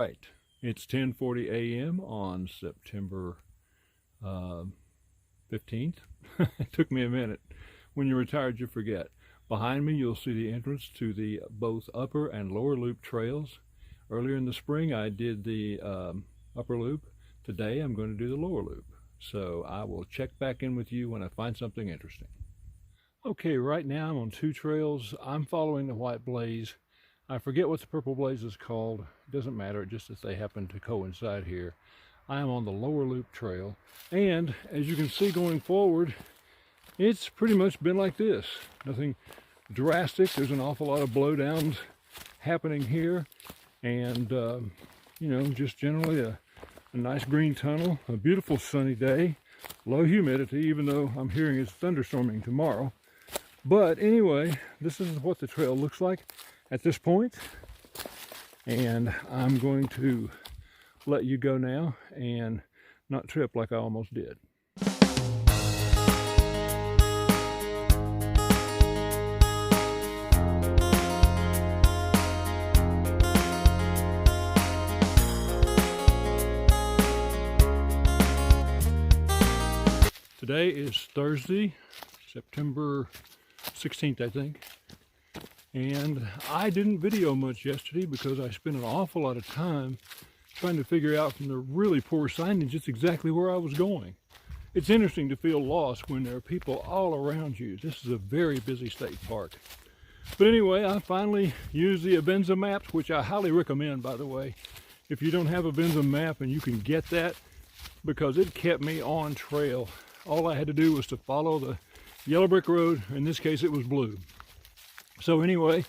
right, it's 10:40 a.m. on September 15th. It took me a minute. When you're retired, you forget. Behind me, you'll see the entrance to the both upper and lower loop trails. Earlier in the spring, I did the upper loop. Today, I'm going to do the lower loop. So I will check back in with you when I find something interesting. Okay, right now I'm on two trails. I'm following the white blaze. I forget what the purple blaze is called. It doesn't matter, just that they happen to coincide here. I am on the lower loop trail. And as you can see going forward, it's pretty much been like this. Nothing drastic. There's an awful lot of blowdowns happening here. And, you know, just generally a nice green tunnel, a beautiful sunny day, low humidity, even though I'm hearing it's thunderstorming tomorrow. But anyway, this is what the trail looks like at this point. And I'm going to let you go now and not trip like I almost did. Today is Thursday, September 16th, I think. And I didn't video much yesterday because I spent an awful lot of time trying to figure out from the really poor signage just exactly where I was going. It's interesting to feel lost when there are people all around you. This is a very busy state park. But anyway, I finally used the Avenza maps, which I highly recommend, by the way, if you don't have a Avenza map, and you can get that, because it kept me on trail. All I had to do was to follow the yellow brick road. In this case, it was blue. So anyway,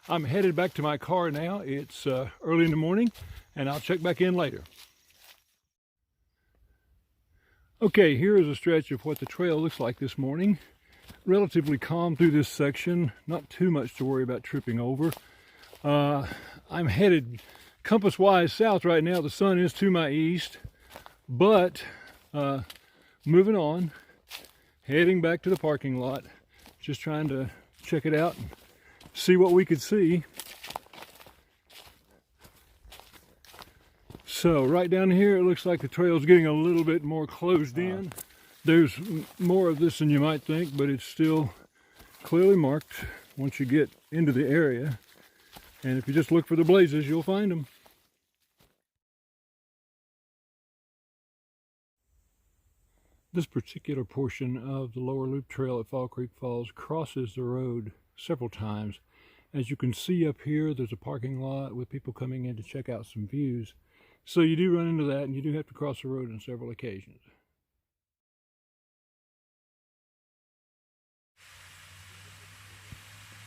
I'm headed back to my car now. It's early in the morning, and I'll check back in later. Okay, here is a stretch of what the trail looks like this morning. Relatively calm through this section. Not too much to worry about tripping over. I'm headed compass-wise south right now. The sun is to my east, but moving on, heading back to the parking lot, just trying to check it out and see what we could see. So right down here, it looks like the trail's getting a little bit more closed in. There's more of this than you might think, but it's still clearly marked once you get into the area. And if you just look for the blazes, you'll find them. This particular portion of the lower loop trail at Fall Creek Falls crosses the road several times. As you can see up here, there's a parking lot with people coming in to check out some views. So you do run into that, and you do have to cross the road on several occasions.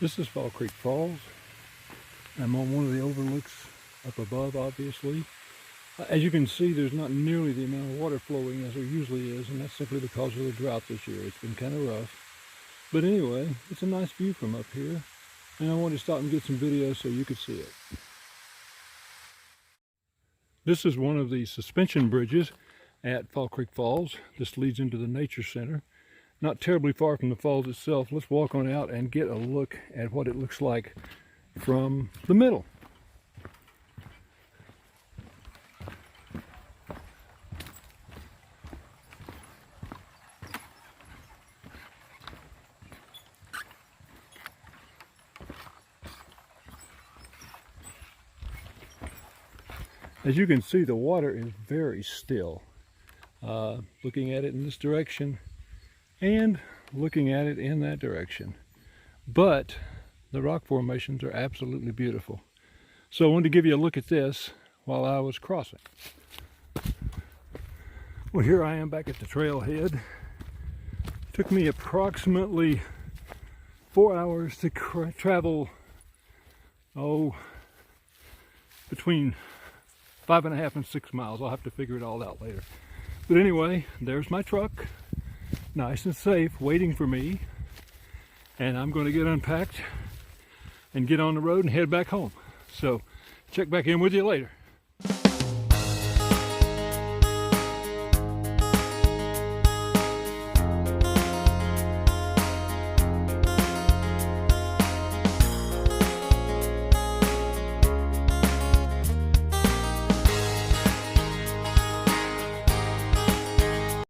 This is Fall Creek Falls. I'm on one of the overlooks up above, obviously. As you can see, there's not nearly the amount of water flowing as there usually is, and that's simply because of the drought this year. It's been kind of rough. But anyway, it's a nice view from up here, and I wanted to stop and get some video so you could see it. This is one of the suspension bridges at Fall Creek Falls. This leads into the Nature Center. Not terribly far from the falls itself. Let's walk on out and get a look at what it looks like from the middle. As you can see, the water is very still. Looking at it in this direction and looking at it in that direction. But the rock formations are absolutely beautiful. So I wanted to give you a look at this while I was crossing. Well, here I am back at the trailhead. It took me approximately 4 hours to travel, between 5.5 and 6 miles. I'll have to figure it all out later. But anyway, there's my truck, nice and safe, waiting for me. And I'm going to get unpacked and get on the road and head back home. So check back in with you later.